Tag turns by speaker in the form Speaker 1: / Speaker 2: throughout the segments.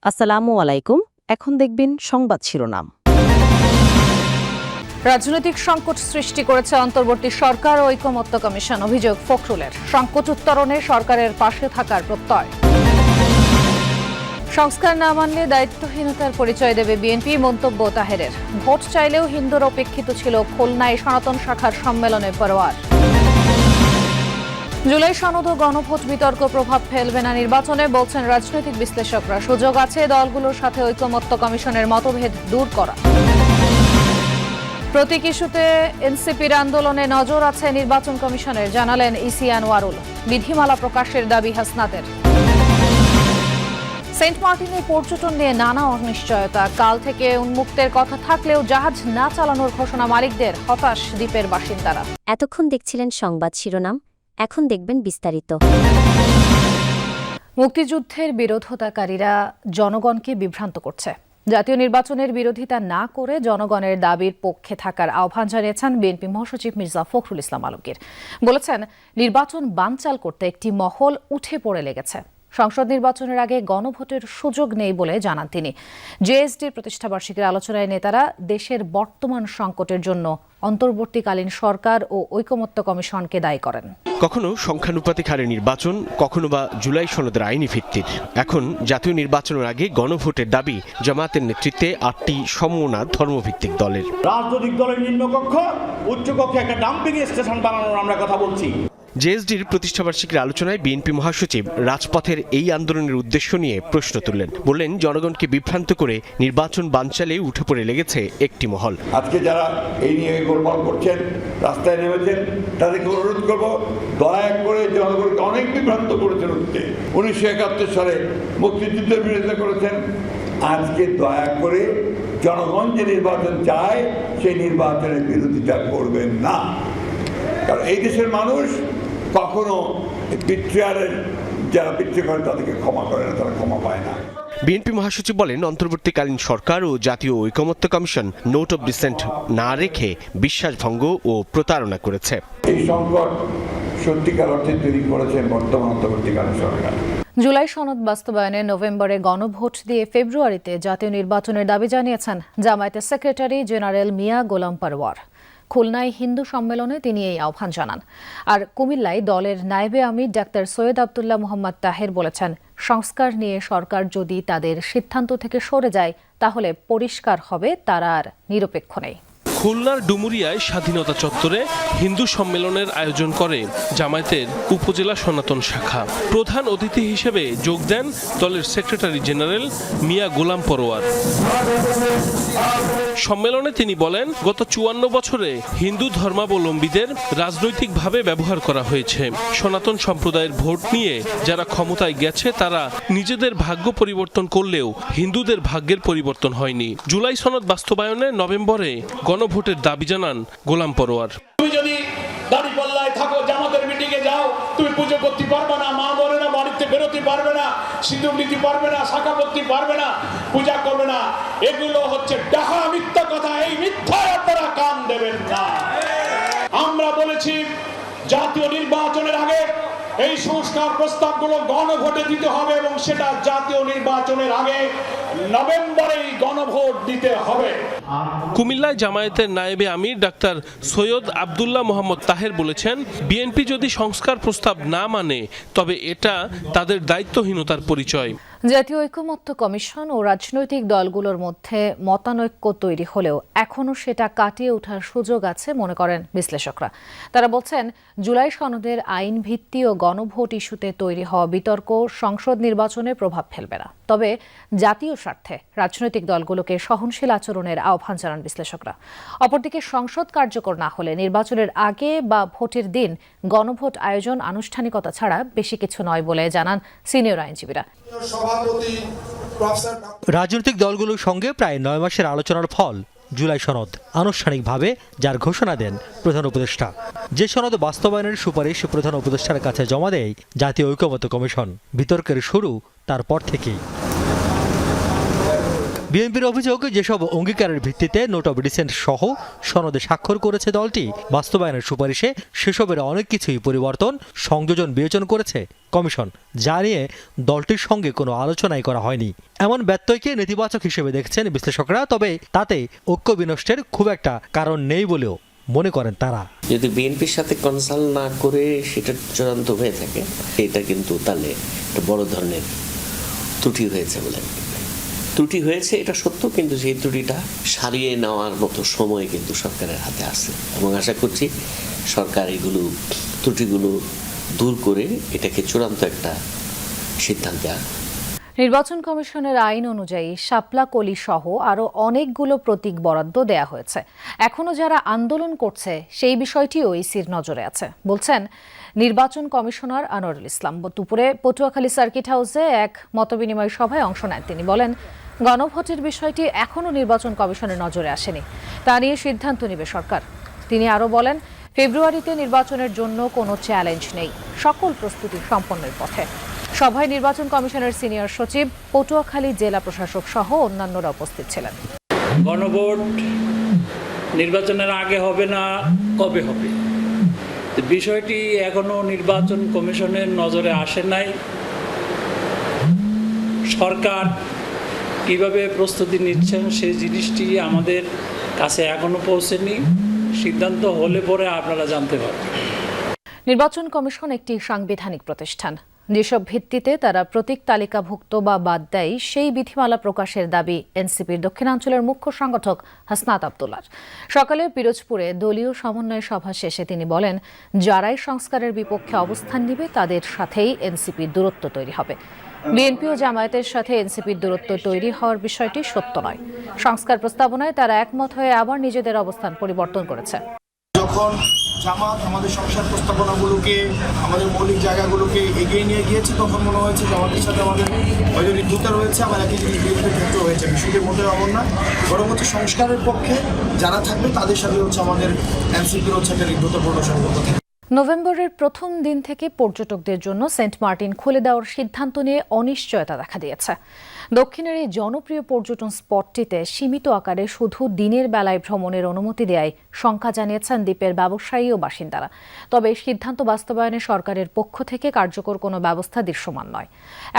Speaker 1: আসসালামু আলাইকুম। এখন দেখবেন সংবাদ শিরোনাম।
Speaker 2: রাজনৈতিক সংকট সৃষ্টি করেছে অন্তর্বর্তী সরকার ও ঐকমত্য কমিশন, অভিযোগ ফখরুলের। সংকট উত্তরণে সরকারের পাশে থাকার প্রত্যয়। সংস্কার না মানলে দায়িত্বহীনতার পরিচয় দেবে বিএনপি, মন্তব্য তাহেরের। ভোট চাইলেও হিন্দুর অপেক্ষিত ছিল খুলনায় সনাতন শাখার সম্মেলনে পরোয়ার। জুলাই সনদ ও গণভোট বিতর্ক প্রভাব ফেলবে না নির্বাচনে, বলছেন রাজনৈতিক বিশ্লেষকরা। সুযোগ আছে দলগুলোর সাথে ঐকমত্য কমিশনের মতভেদ দূর করা। প্রতীক ইস্যুতে এনসিপির আন্দোলনে নজর আছে নির্বাচন কমিশনের, জানালেন ইসি আনোয়ারুল। বিধিমালা প্রকাশের দাবি হাসনাতের। সেন্ট মার্টিনে পর্যটন নিয়ে নানা অনিশ্চয়তা। কাল থেকে উন্মুক্তের কথা থাকলেও জাহাজ না চালানোর ঘোষণা মালিকদের, হতাশ দ্বীপের বাসিন্দারা।
Speaker 3: এতক্ষণ দেখছিলেন সংবাদ শিরোনাম, এখন দেখবেন বিস্তারিত।
Speaker 2: মুক্তিযুদ্ধের বিরোধিতাকারীরা জনগণকে বিভ্রান্ত করছে। জাতীয় নির্বাচনের বিরোধিতা না করে জনগণের দাবির পক্ষে থাকার আহ্বান জানিয়েছেন বিএনপি মহাসচিব মির্জা ফখরুল ইসলাম আলমগীর। বলেছেন, নির্বাচন বানচাল করতে একটি মহল উঠে পড়ে লেগেছে। সংসদ নির্বাচনের আগে গণভোটের সুযোগ নেই বলে জানান তিনি। জেএসডির প্রতিষ্ঠাবার্ষিকীর আলোচনায় নেতারা দেশের বর্তমান সংকটের জন্য অন্তর্বর্তীকালীন সরকার ও ঐকমত্য কমিশনকে দায়ী করেন।
Speaker 4: কখনো সংখ্যানুপাতিক হারে নির্বাচন, কখনো বা জুলাই সনদের আইনি ভিত্তির। এখন জাতীয় নির্বাচনের আগে গণভোটের দাবি জামায়াতের নেতৃত্বে 8টি সমমনা ধর্মভিত্তিক দলের।
Speaker 5: রাজনৈতিক দলের নিম্নকক্ষ উচ্চকক্ষে একটা ডাম্পিং স্টেশন বানানোর আমরা কথা বলছি।
Speaker 4: জেএসডির প্রতিষ্ঠাবার্ষিকীর আলোচনায় বিএনপি মহাসচিব রাজপথের এই আন্দোলনের উদ্দেশ্য নিয়ে প্রশ্ন তুললেন। বললেন, জনগণকে বিভ্রান্ত করে নির্বাচন বানচালে উঠে পড়ে লেগেছে একটি মহল।
Speaker 6: আজকে যারা এই নিয়ে গোলমাল করছেন, রাস্তায় নেমেছেন, তাদেরকে অনুরোধ করবো, দয়া করে জনগণকে অনেক বিভ্রান্ত করেছেন। 1971 সালে মুক্তিযুদ্ধের বিরোধিতা করেছেন। আজকে দয়া করে জনগণ যে নির্বাচন চায় সেই নির্বাচনের বিরোধিতা করবেন না। কারণ এই দেশের মানুষ কখনো বিট্রিয়ারের যারা বিট্রি করে তাদেরকে ক্ষমা করে না, তারা ক্ষমা পায় না।
Speaker 4: বিএনপি মহাসচিব বলেন, অন্তর্বর্তীকালীন সরকার ও জাতীয় ঐকমত্য কমিশন নোট অব ডিসেন্ট না রেখে বিশ্বাসভঙ্গ ও প্রতারণা করেছে।
Speaker 6: এই সংকট সত্যিকার অর্থে তৈরি করেছেন বর্তমান অন্তর্বর্তীকালীন সরকার।
Speaker 2: জুলাই সনদ বাস্তবায়নে নভেম্বরে গণভোট দিয়ে ফেব্রুয়ারিতে জাতীয় নির্বাচনের দাবি জানিয়েছেন জামায়াতের সেক্রেটারি জেনারেল মিয়া গোলাম পরোয়ার। খুলনায় হিন্দু সম্মেলনে তিনি এই আহ্বান জানান। আর কুমিল্লায় দলের নায়েবে আমির ডাক্তার সৈয়দ আব্দুল্লাহ মোহাম্মদ তাহের বলেছেন, সংস্কার নিয়ে সরকার যদি তাদের সিদ্ধান্ত থেকে সরে যায় তাহলে পরিষ্কার হবে তারা আর নিরপেক্ষ নেই।
Speaker 7: খুলনার ডুমুরিয়ায় স্বাধীনতা চত্বরে হিন্দু সম্মেলনের আয়োজন করে জামায়াতের উপজেলা সনাতন শাখা। প্রধান অতিথি হিসেবে যোগ দেন দলের সেক্রেটারি জেনারেল মিয়া গোলাম পরোয়ার। সম্মেলনে তিনি বলেন, গত 54 বছরে হিন্দু ধর্মাবলম্বীদের রাজনৈতিকভাবে ব্যবহার করা হয়েছে। সনাতন সম্প্রদায়ের ভোট নিয়ে যারা ক্ষমতায় গেছে তারা নিজেদের ভাগ্য পরিবর্তন করলেও হিন্দুদের ভাগ্যের পরিবর্তন হয়নি। জুলাই সনদ বাস্তবায়নে নভেম্বরে গণভোটের দাবি জানান গোলাম পরোয়ার।
Speaker 5: তুমি যদি দাঁড়িপাল্লায় থাকো, জামাতের মিটিংয়ে যাও, তুমি পুজো করতে পারবে না, মা বলে না, বাড়িতে বেরোতে পারবে না, সিঁদুর নিতে পারবে না, শাখা করতে পারবে না, পূজা করবে না। এগুলো হচ্ছে ডাহা মিথ্যা কথা। এই মিথ্যায় আপনারা কান দেবেন না। আমরা বলেছি, জাতীয় নির্বাচনের আগে এই সংস্কার প্রস্তাবগুলো গণভোটে দিতে হবে এবং সেটা জাতীয় নির্বাচনের আগে নভেম্বরেই গণভোট দিতে হবে।
Speaker 7: কুমিল্লায় জামায়াতের নায়েবে আমির ডাক্তার সৈয়দ আব্দুল্লাহ মোহাম্মদ তাহের বলেছেন, বিএনপি যদি সংস্কার প্রস্তাব না মানে তবে এটা তাদের দায়িত্বহীনতার পরিচয়।
Speaker 2: জাতীয় ঐকমত্য কমিশন ও রাজনৈতিক দলগুলোর মধ্যে মতানৈক্য তৈরি হলেও এখনও সেটা কাটিয়ে ওঠার সুযোগ আছে মনে করেন বিশ্লেষকরা। তারা বলছেন, জুলাই সনদের আইন ভিত্তি ও গণভোট ইস্যুতে তৈরি হওয়া বিতর্ক সংসদ নির্বাচনে প্রভাব ফেলবে না। তবে জাতীয় স্বার্থে রাজনৈতিক দলগুলোকে সহনশীল আচরণের আহ্বান জানান বিশ্লেষকরা। অপরদিকে সংসদ কার্যকর না হলে নির্বাচনের আগে বা ভোটের দিন গণভোট আয়োজন আনুষ্ঠানিকতা ছাড়া বেশি কিছু নয় বলে জানান সিনিয়র আইনজীবীরা।
Speaker 8: রাজনৈতিক দলগুলোর সঙ্গে প্রায় 9 মাসের আলোচনার ফল জুলাই সনদ, আনুষ্ঠানিকভাবে যার ঘোষণা দেন প্রধান উপদেষ্টা। যে সনদ বাস্তবায়নের সুপারিশ প্রধান উপদেষ্টার কাছে জমা দেয় জাতীয় ঐকমত্য কমিশন। বিতর্কের শুরু তারপর থেকেই। বিএনপির অভিযোগ, যেসব অঙ্গীকারের ভিত্তিতে নোট অব ডিসেন্ট সহ সনদে স্বাক্ষর করেছে দলটি, বাস্তবায়নের সুপারিশে সেসবের অনেক কিছুই পরিবর্তন, সংযোজন বিবেচনা করেছে কমিশন, যা নিয়ে দলটির সঙ্গে কোনো আলোচনাই করা হয়নি। এমন ব্যত্যয়কে নেতিবাচক হিসেবে দেখছেন বিশ্লেষকরা, তবে তাতে ঐক্য বিনষ্টের খুব একটা কারণ নেই বলেও মনে করেন তারা।
Speaker 9: যদি বিএনপির সাথে কনসাল্ট না করে সেটা চূড়ান্ত হয়ে থাকে, এটা কিন্তু তাহলে একটা বড় ধরনের ত্রুটি হয়েছে বলে। ত্রুটি হয়েছে এটা সত্য, কিন্তু সেই ত্রুটিটা সারিয়ে নেওয়ার মতো সময় কিন্তু সরকারের হাতে আছে এবং আশা করছি সরকার এগুলো ত্রুটিগুলো দূর করে এটাকে চূড়ান্ত একটা সিদ্ধান্তে আসবে।
Speaker 2: নির্বাচন কমিশনের আইন অনুযায়ী শাপলা কলি সহ আরও অনেকগুলো প্রতীক বরাদ্দ দেয়া হয়েছে। এখনও যারা আন্দোলন করছে সেই বিষয়টিও ইসির নজরে আছে, বলছেন নির্বাচন কমিশনার আনোয়ারুল ইসলাম। দুপুরে পটুয়াখালী সার্কিট হাউসে এক মতবিনিময় সভায় অংশ নেন তিনি। বলেন, গণভোটের বিষয়টি এখনও নির্বাচন কমিশনের নজরে আসেনি, তা নিয়ে সিদ্ধান্ত নেবে সরকার। তিনি আরও বলেন, ফেব্রুয়ারিতে নির্বাচনের জন্য কোনো চ্যালেঞ্জ নেই, সকল প্রস্তুতি সম্পন্নের পথে। সভায় নির্বাচন কমিশনের সিনিয়র সচিব, পটুয়াখালী জেলা প্রশাসক সহ অন্যান্যরা উপস্থিত ছিলেন।
Speaker 10: গণভোট নির্বাচনের আগে হবে না কবে হবে, বিষয়টি এখনো নির্বাচন কমিশনের নজরে আসে নাই। সরকার কিভাবে প্রস্তুতি নিচ্ছেন সেই জিনিসটি আমাদের কাছে এখনো পৌঁছেনি। সিদ্ধান্ত হলে পরে আপনারা জানতে পারবেন।
Speaker 2: নির্বাচন কমিশন একটি সাংবিধানিক প্রতিষ্ঠান, যেসব ভিত্তিতে তারা প্রতীক তালিকাভুক্ত বা বাদ দেয় সেই বিধিমালা প্রকাশের দাবি এনসিপির দক্ষিণাঞ্চলের মুখ্য সংগঠক হাসনাত আব্দুল্লাহর। সকালে পিরোজপুরে দলীয় সমন্বয় সভা শেষে তিনি বলেন, যারাই সংস্কারের বিপক্ষে অবস্থান নেবে তাদের সাথেই এনসিপির দূরত্ব তৈরি হবে। বিএনপি ও জামায়াতের সাথে এনসিপির দূরত্ব তৈরি হওয়ার বিষয়টি সত্য নয়। সংস্কার প্রস্তাবনায় তারা একমত হয়ে আবার নিজেদের অবস্থান পরিবর্তন করেছে।
Speaker 11: যখন জামাত আমাদের সংস্কার প্রস্তাবনাগুলোকে, আমাদের মৌলিক জায়গাগুলোকে এগিয়ে নিয়ে গিয়েছে, তখন মনে হয়েছে যে আমাদের সাথে আমাদের হয়তো ঋদ্ধতা রয়েছে, আবার একই জিনিস বিএনপির ক্ষেত্রে হয়েছে। বিষয়টি মোটেও এমন না, বরং হচ্ছে সংস্কারের পক্ষে যারা থাকবে তাদের সাথে হচ্ছে আমাদের এনসিপির হচ্ছে একটা ঋদ্ধতাপূর্ণ সম্পর্ক থাকে।
Speaker 2: নভেম্বরের প্রথম দিন থেকে পর্যটকদের জন্য সেন্ট মার্টিন খুলে দেওয়ার সিদ্ধান্ত নিয়ে অনিশ্চয়তা দেখা দিয়েছে। দক্ষিণের এই জনপ্রিয় পর্যটন স্পটটিতে সীমিত আকারে শুধু দিনের বেলায় ভ্রমণের অনুমতি দেওয়ায় শঙ্কা জানিয়েছেন দ্বীপের ব্যবসায়ী ও বাসিন্দারা। তবে সিদ্ধান্ত বাস্তবায়নে সরকারের পক্ষ থেকে কার্যকর কোনো ব্যবস্থা দৃশ্যমান নয়।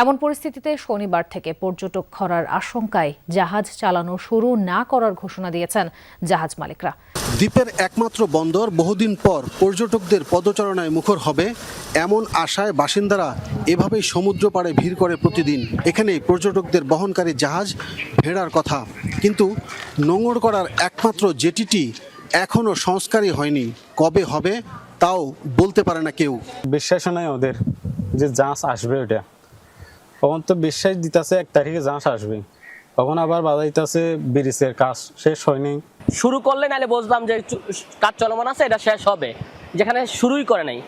Speaker 2: এমন পরিস্থিতিতে শনিবার থেকে পর্যটক খরার আশঙ্কায় জাহাজ চালানো শুরু না করার ঘোষণা দিয়েছেন জাহাজ মালিকরা।
Speaker 12: দ্বীপের একমাত্র বন্দর বহুদিন পর পর্যটকদের পদচারণায় মুখর হবে, এমন আশায় বাসিন্দারা এভাবেই সমুদ্র পাড়ে ভিড় করে প্রতিদিন। এখানে পর্যটকদের বহনকারী জাহাজ ভেড়ার কথা, কিন্তু নোঙর করার একমাত্র জেটিটি এখনও সংস্কারই হয়নি। কবে হবে তাও বলতে পারে না কেউ।
Speaker 13: বিশ্বাস নাই ওদের যে জাহাজ আসবে, ওটা তখন তো বিশ্বাস দিতেছে 1 তারিখে জাহাজ আসবে, তখন আবার বাজাইতেছে ব্রিজের কাজ শেষ হয়নি।
Speaker 14: শুরু করলে নাহলে বুঝলাম যে কাজ চলমান আছে, এটা শেষ হবে, যেখানে শুরুই করে নাই।